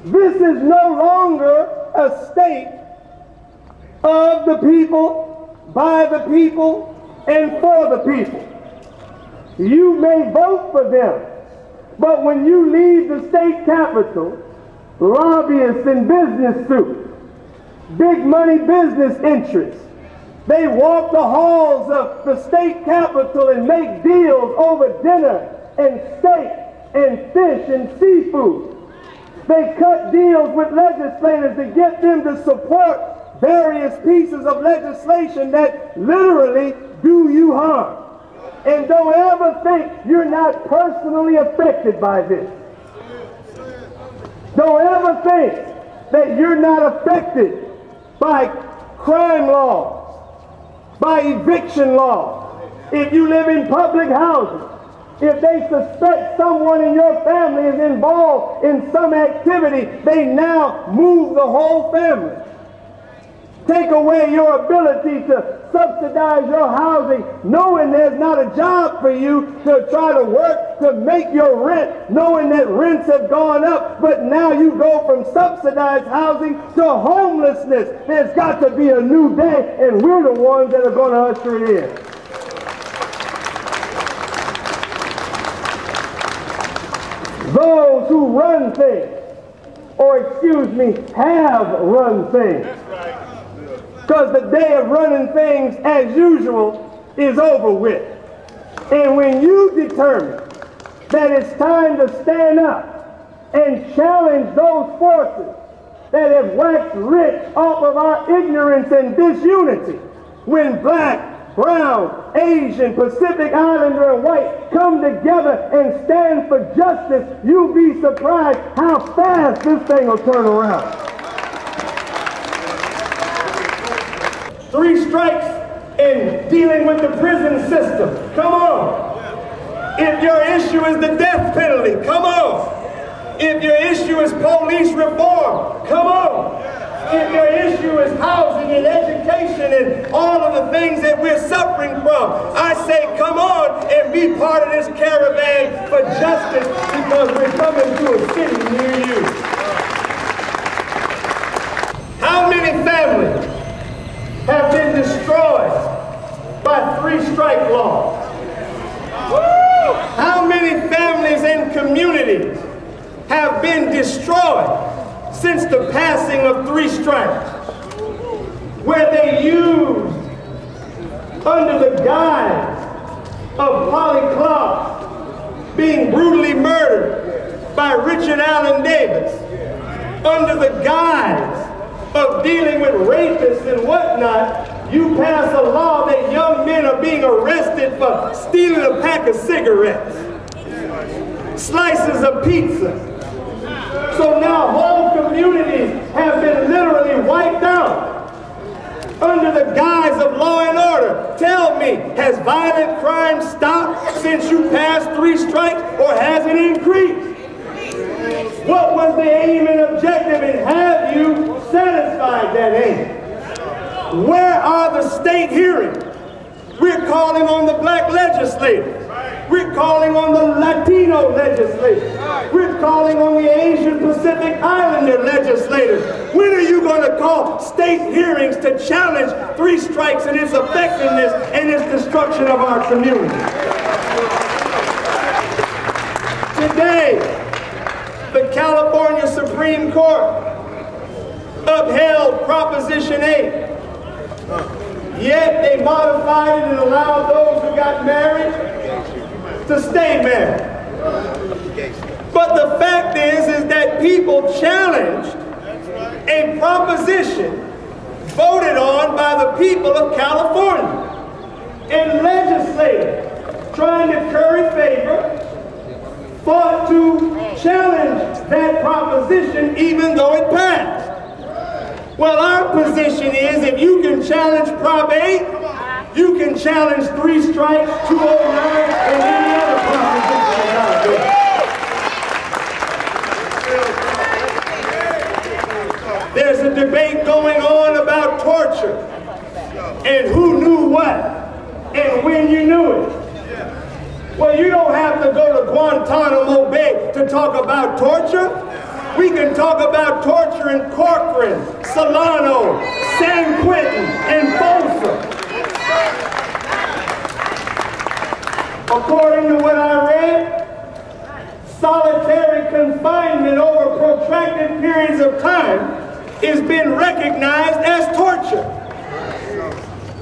This is no longer a state of the people, by the people, and for the people. You may vote for them, but when you leave the state capitol, lobbyists in business suits, big money business interests, they walk the halls of the state capitol and make deals over dinner and steak and fish and seafood. They cut deals with legislators to get them to support various pieces of legislation that literally do you harm. And don't ever think you're not personally affected by this. Don't ever think that you're not affected by crime laws, by eviction laws. If you live in public housing, if they suspect someone in your family is involved in some activity, they now move the whole family. Take away your ability to subsidize your housing, knowing there's not a job for you to try to work to make your rent, knowing that rents have gone up, but now you go from subsidized housing to homelessness. There's got to be a new day, and we're the ones that are going to usher it in. Those who run things, or excuse me, have run things. Because the day of running things as usual is over with. And when you determine that it's time to stand up and challenge those forces that have waxed rich off of our ignorance and disunity, when black, brown, Asian, Pacific Islander, and white come together and stand for justice, you'll be surprised how fast this thing will turn around. 3 strikes in dealing with the prison system. Come on. If your issue is the death penalty, come on. If your issue is police reform, come on. If your issue is housing and education and all of the things that we're suffering from, I say come on and be part of this caravan for justice, because we're coming to a city near you. How many families have been destroyed by 3-strike laws? How many families and communities have been destroyed since the passing of 3 strikes, where they used, under the guise of Polly Clark being brutally murdered by Richard Allen Davis, under the guise of dealing with rapists and whatnot, you pass a law that young men are being arrested for stealing a pack of cigarettes, slices of pizza. So now whole communities have been literally wiped out under the guise of law and order. Tell me, has violent crime stopped since you passed 3 strikes, or has it increased? What was the aim and objective, and have you satisfied that aim? Where are the state hearings? We're calling on the black legislators. We're calling on the Latino legislators. We're calling on the Asian Pacific Islander legislators. When are you going to call state hearings to challenge 3 strikes and its effectiveness and its destruction of our community? Today, the California Supreme Court upheld Proposition 8. Yet they modified it and allowed those who got married to stay married. But the fact is that people challenged a proposition voted on by the people of California. And legislators trying to curry favor fought to challenge that proposition even though it passed. Well, our position is, if you can challenge Prop 8, you can challenge 3 strikes, 209, and any other proposition out there. There's a debate going on about torture and who knew what and when you knew it. Well, you don't have to go to Guantanamo Bay to talk about torture. We can talk about torture in Corcoran, Solano, San Quentin, and Folsom. According to what I read, solitary confinement over protracted periods of time is being recognized as torture.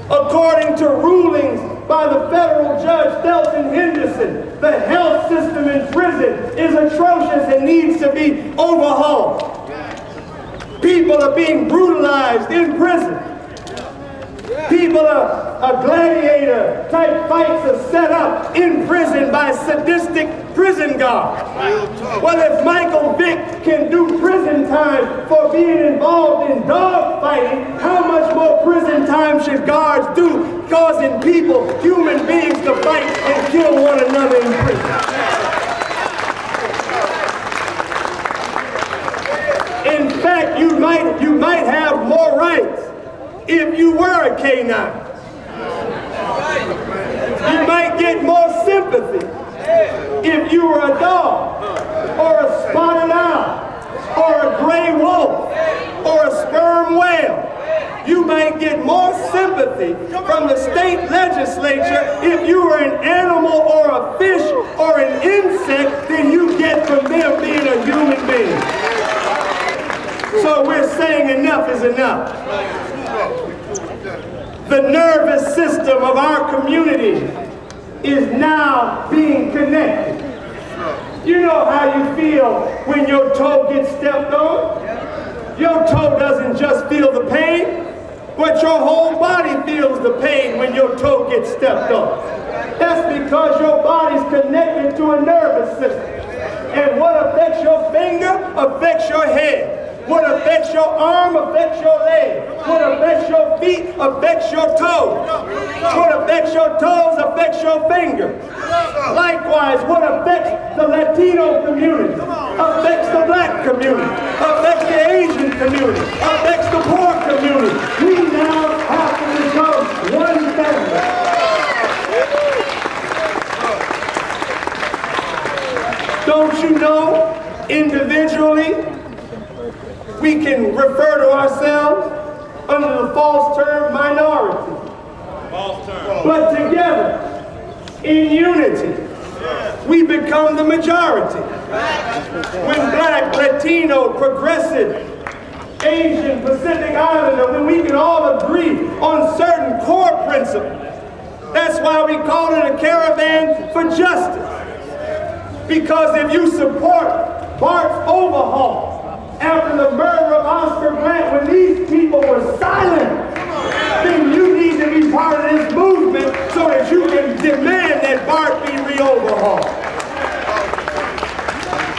According to rulings by the federal judge Thelton Henderson, the health system in prison is atrocious and needs to be overhauled. People are being brutalized in prison. People are gladiator type fights are set up in prison by sadistic prison guards. Well, if Michael Vick can do prison time for being involved in dog fighting, how much more prison time should guards do causing people, human beings, to fight and kill one another in prison? In fact, you might have more rights if you were a canine. You might get more sympathy if you were a dog, or a spotted owl, or a gray wolf, or a sperm whale. You might get more sympathy from the state legislature if you were an animal or a fish or an insect than you get from them being a human being. So we're saying enough is enough. The nervous system of our community is now being connected. You know how you feel when your toe gets stepped on? Your toe doesn't just feel the pain, but your whole body feels the pain when your toe gets stepped on. That's because your body's connected to a nervous system. And what affects your finger affects your head. What affects your arm affects your leg. What affects your feet affects your toes. What affects your toes affects your fingers. Likewise, what affects the Latino community affects the black community, affects the Asian community, affects the poor community. We now have to become one family. Don't you know, individually, we can refer to ourselves under the false term minority. False term. But together, in unity, we become the majority. When black, Latino, progressive, Asian, Pacific Islander, when we can all agree on certain core principles. That's why we call it a caravan for justice. Because if you support Bart's overhaul, after the murder of Oscar Grant, when these people were silent, then you need to be part of this movement so that you can demand that Bart be re-overhauled.